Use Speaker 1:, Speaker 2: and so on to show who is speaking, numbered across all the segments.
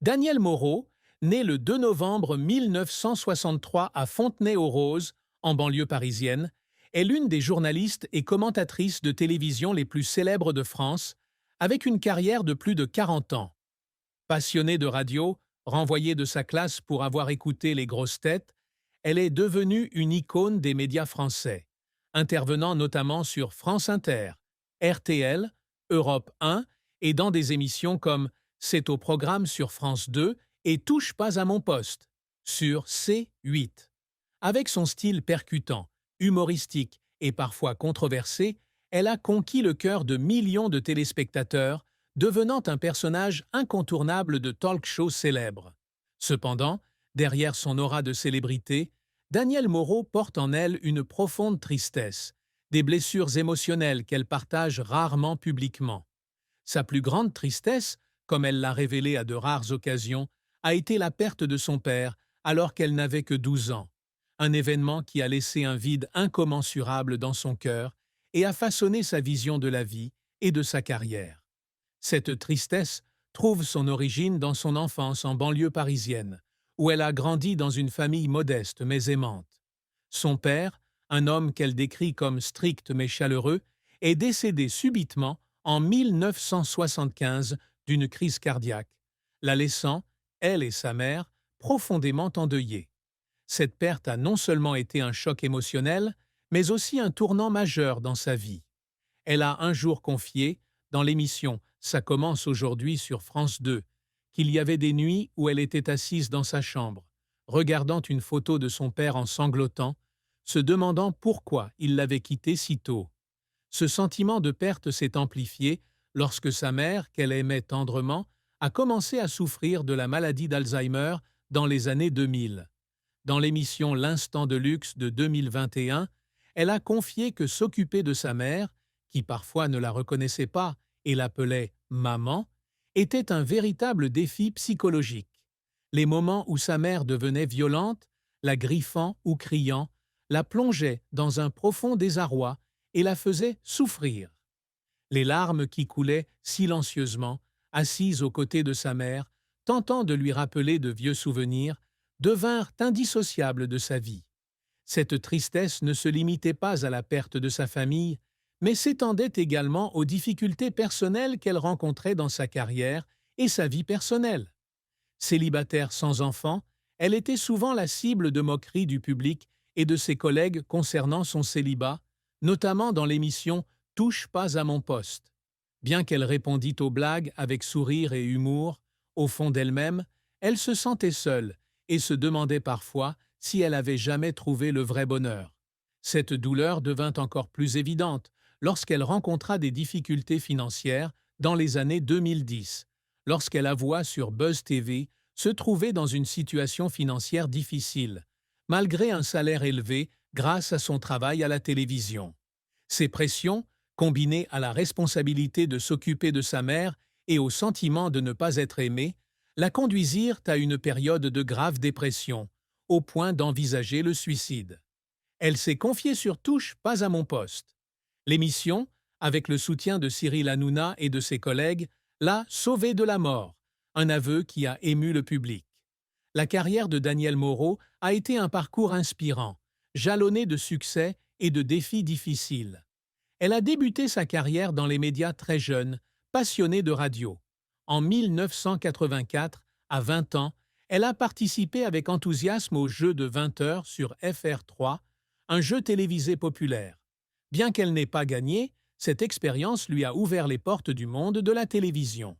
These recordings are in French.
Speaker 1: Danielle Moreau, née le 2 novembre 1963 à Fontenay-aux-Roses, en banlieue parisienne, est l'une des journalistes et commentatrices de télévision les plus célèbres de France, avec une carrière de plus de 40 ans. Passionnée de radio, renvoyée de sa classe pour avoir écouté les grosses têtes, elle est devenue une icône des médias français, intervenant notamment sur France Inter, RTL, Europe 1 et dans des émissions comme C'est au programme sur France 2 et Touche pas à mon poste sur C8. Avec son style percutant, humoristique et parfois controversé, elle a conquis le cœur de millions de téléspectateurs, devenant un personnage incontournable de talk-show célèbres. Cependant, derrière son aura de célébrité, Danielle Moreau porte en elle une profonde tristesse, des blessures émotionnelles qu'elle partage rarement publiquement. Sa plus grande tristesse, comme elle l'a révélé à de rares occasions, a été la perte de son père alors qu'elle n'avait que 12 ans, un événement qui a laissé un vide incommensurable dans son cœur et a façonné sa vision de la vie et de sa carrière. Cette tristesse trouve son origine dans son enfance en banlieue parisienne, où elle a grandi dans une famille modeste mais aimante. Son père, un homme qu'elle décrit comme strict mais chaleureux, est décédé subitement en 1975 d'une crise cardiaque, la laissant, elle et sa mère, profondément endeuillées. Cette perte a non seulement été un choc émotionnel, mais aussi un tournant majeur dans sa vie. Elle a un jour confié, dans l'émission Ça commence aujourd'hui sur France 2, qu'il y avait des nuits où elle était assise dans sa chambre, regardant une photo de son père en sanglotant, se demandant pourquoi il l'avait quitté si tôt. Ce sentiment de perte s'est amplifié lorsque sa mère, qu'elle aimait tendrement, a commencé à souffrir de la maladie d'Alzheimer dans les années 2000. Dans l'émission L'Instant de luxe de 2021, elle a confié que s'occuper de sa mère, qui parfois ne la reconnaissait pas et l'appelait « maman », était un véritable défi psychologique. Les moments où sa mère devenait violente, la griffant ou criant, la plongeaient dans un profond désarroi et la faisaient souffrir. Les larmes qui coulaient silencieusement, assise aux côtés de sa mère, tentant de lui rappeler de vieux souvenirs, devinrent indissociables de sa vie. Cette tristesse ne se limitait pas à la perte de sa famille, mais s'étendait également aux difficultés personnelles qu'elle rencontrait dans sa carrière et sa vie personnelle. Célibataire sans enfant, elle était souvent la cible de moqueries du public et de ses collègues concernant son célibat, notamment dans l'émission « Touche pas à mon poste ». Bien qu'elle répondît aux blagues avec sourire et humour, au fond d'elle-même, elle se sentait seule et se demandait parfois si elle avait jamais trouvé le vrai bonheur. Cette douleur devint encore plus évidente lorsqu'elle rencontra des difficultés financières dans les années 2010, lorsqu'elle avoua sur Buzz TV se trouver dans une situation financière difficile, malgré un salaire élevé grâce à son travail à la télévision. Ces pressions, combinées à la responsabilité de s'occuper de sa mère et au sentiment de ne pas être aimée, la conduisirent à une période de grave dépression, au point d'envisager le suicide. Elle s'est confiée sur Touche pas à mon poste. L'émission, avec le soutien de Cyril Hanouna et de ses collègues, l'a sauvée de la mort, un aveu qui a ému le public. La carrière de Danielle Moreau a été un parcours inspirant, jalonné de succès et de défis difficiles. Elle a débuté sa carrière dans les médias très jeune, passionnée de radio. En 1984, à 20 ans, elle a participé avec enthousiasme au jeu de 20 heures sur FR3, un jeu télévisé populaire. Bien qu'elle n'ait pas gagné, cette expérience lui a ouvert les portes du monde de la télévision.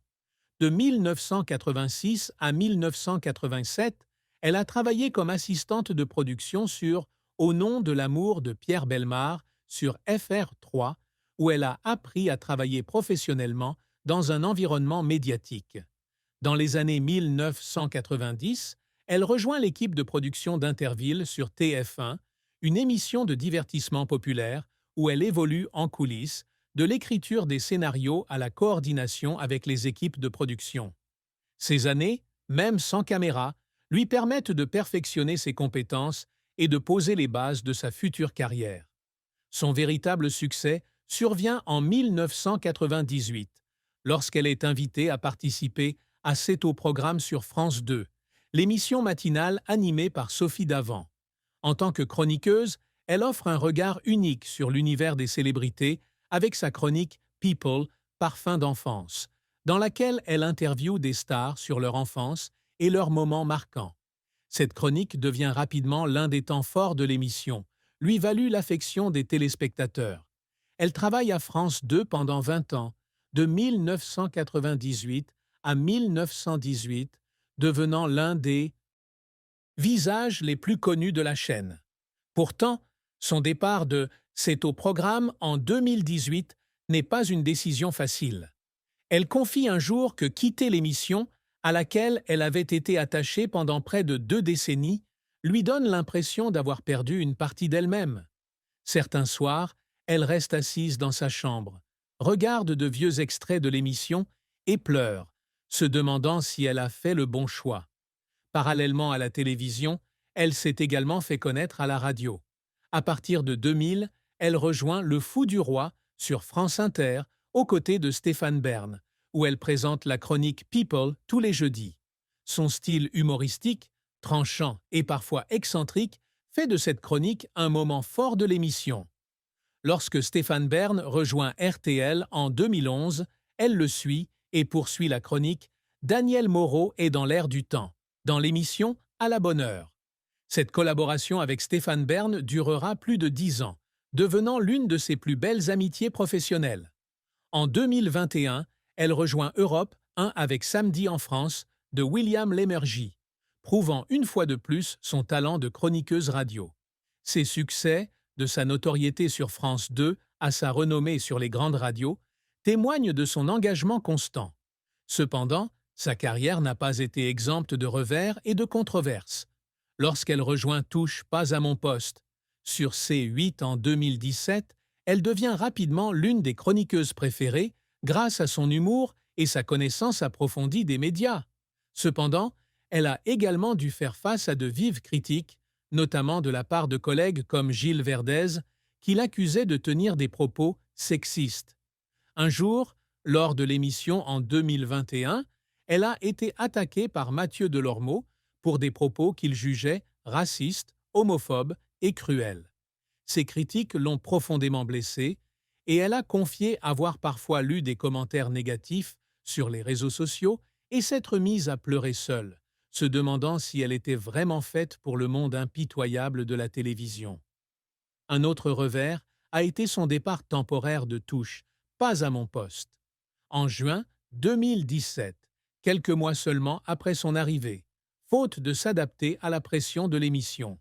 Speaker 1: De 1986 à 1987, elle a travaillé comme assistante de production sur Au nom de l'amour de Pierre Bellemare sur FR3, où elle a appris à travailler professionnellement dans un environnement médiatique. Dans les années 1990, elle rejoint l'équipe de production d'Interville sur TF1, une émission de divertissement populaire où elle évolue en coulisses, de l'écriture des scénarios à la coordination avec les équipes de production. Ces années, même sans caméra, lui permettent de perfectionner ses compétences et de poser les bases de sa future carrière. Son véritable succès survient en 1998, lorsqu'elle est invitée à participer à C'est au programme sur France 2, l'émission matinale animée par Sophie Davant. En tant que chroniqueuse, elle offre un regard unique sur l'univers des célébrités avec sa chronique People, Parfum d'enfance, dans laquelle elle interviewe des stars sur leur enfance et leurs moments marquants. Cette chronique devient rapidement l'un des temps forts de l'émission, lui valut l'affection des téléspectateurs. Elle travaille à France 2 pendant 20 ans, de 1998 à 1918, devenant l'un des visages les plus connus de la chaîne. Pourtant, son départ de C'est au programme en 2018 n'est pas une décision facile. Elle confie un jour que quitter l'émission, à laquelle elle avait été attachée pendant près de 2 décennies, lui donne l'impression d'avoir perdu une partie d'elle-même. Certains soirs, elle reste assise dans sa chambre, regarde de vieux extraits de l'émission et pleure, se demandant si elle a fait le bon choix. Parallèlement à la télévision, elle s'est également fait connaître à la radio. À partir de 2000, elle rejoint Le Fou du Roi sur France Inter, aux côtés de Stéphane Bern, où elle présente la chronique People tous les jeudis. Son style humoristique, tranchant et parfois excentrique, fait de cette chronique un moment fort de l'émission. Lorsque Stéphane Bern rejoint RTL en 2011, elle le suit et poursuit la chronique Daniel Moreau est dans l'air du temps, dans l'émission À la bonne heure. Cette collaboration avec Stéphane Bern durera plus de 10 ans, devenant l'une de ses plus belles amitiés professionnelles. En 2021, elle rejoint Europe 1 avec Samedi en France de William Lémergie, prouvant une fois de plus son talent de chroniqueuse radio. Ses succès, de sa notoriété sur France 2 à sa renommée sur les grandes radios, témoignent de son engagement constant. Cependant, sa carrière n'a pas été exempte de revers et de controverses. Lorsqu'elle rejoint Touche pas à mon poste, sur C8 en 2017, elle devient rapidement l'une des chroniqueuses préférées grâce à son humour et sa connaissance approfondie des médias. Cependant, elle a également dû faire face à de vives critiques, notamment de la part de collègues comme Gilles Verdez, qui l'accusaient de tenir des propos sexistes. Un jour, lors de l'émission en 2021, elle a été attaquée par Mathieu Delormeau pour des propos qu'il jugeait racistes, homophobes et cruels. Ces critiques l'ont profondément blessée et elle a confié avoir parfois lu des commentaires négatifs sur les réseaux sociaux et s'être mise à pleurer seule, se demandant si elle était vraiment faite pour le monde impitoyable de la télévision. Un autre revers a été son départ temporaire de Touche, pas à mon poste. En juin 2017, quelques mois seulement après son arrivée, faute de s'adapter à la pression de l'émission.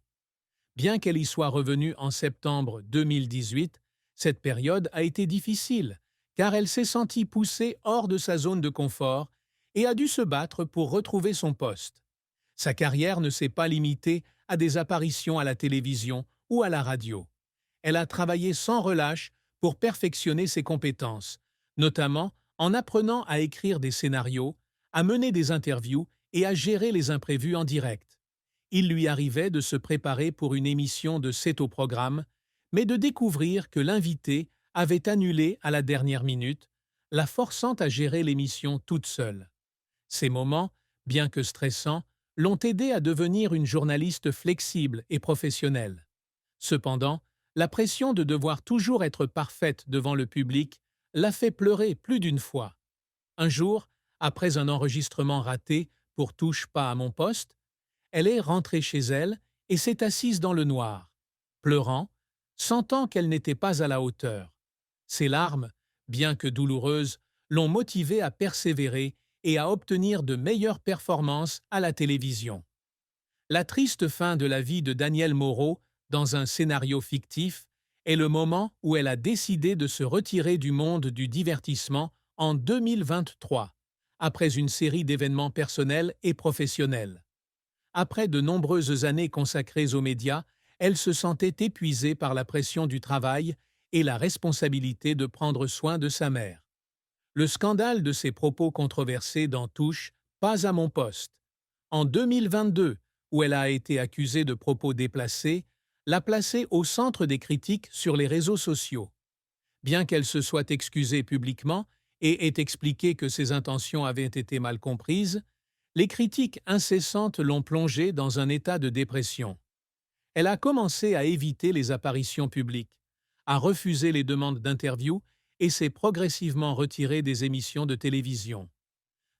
Speaker 1: Bien qu'elle y soit revenue en septembre 2018, cette période a été difficile, car elle s'est sentie poussée hors de sa zone de confort et a dû se battre pour retrouver son poste. Sa carrière ne s'est pas limitée à des apparitions à la télévision ou à la radio. Elle a travaillé sans relâche pour perfectionner ses compétences, notamment en apprenant à écrire des scénarios, à mener des interviews et à gérer les imprévus en direct. Il lui arrivait de se préparer pour une émission de C'est au programme, mais de découvrir que l'invité avait annulé à la dernière minute, la forçant à gérer l'émission toute seule. Ces moments, bien que stressants, l'ont aidée à devenir une journaliste flexible et professionnelle. Cependant, la pression de devoir toujours être parfaite devant le public l'a fait pleurer plus d'une fois. Un jour, après un enregistrement raté pour Touche pas à mon poste, elle est rentrée chez elle et s'est assise dans le noir, pleurant, sentant qu'elle n'était pas à la hauteur. Ses larmes, bien que douloureuses, l'ont motivée à persévérer et à obtenir de meilleures performances à la télévision. La triste fin de la vie de Daniel Moreau, dans un scénario fictif, est le moment où elle a décidé de se retirer du monde du divertissement en 2023, après une série d'événements personnels et professionnels. Après de nombreuses années consacrées aux médias, elle se sentait épuisée par la pression du travail et la responsabilité de prendre soin de sa mère. Le scandale de ses propos controversés dans Touche pas à mon poste. En 2022, où elle a été accusée de propos déplacés, l'a placée au centre des critiques sur les réseaux sociaux. Bien qu'elle se soit excusée publiquement et ait expliqué que ses intentions avaient été mal comprises, les critiques incessantes l'ont plongée dans un état de dépression. Elle a commencé à éviter les apparitions publiques, à refuser les demandes d'interview et s'est progressivement retirée des émissions de télévision.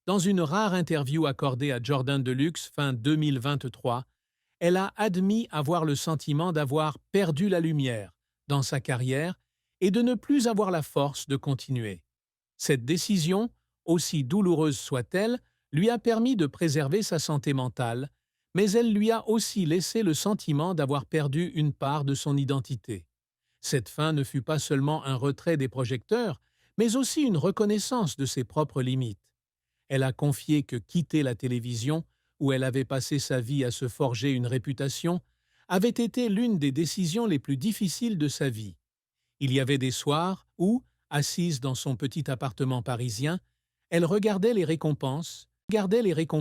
Speaker 1: Dans une rare interview accordée à Jordan Deluxe fin 2023, elle a admis avoir le sentiment d'avoir perdu la lumière dans sa carrière et de ne plus avoir la force de continuer. Cette décision, aussi douloureuse soit-elle, lui a permis de préserver sa santé mentale, mais elle lui a aussi laissé le sentiment d'avoir perdu une part de son identité. Cette fin ne fut pas seulement un retrait des projecteurs, mais aussi une reconnaissance de ses propres limites. Elle a confié que quitter la télévision, où elle avait passé sa vie à se forger une réputation, avait été l'une des décisions les plus difficiles de sa vie. Il y avait des soirs où, assise dans son petit appartement parisien, elle regardait les récompenses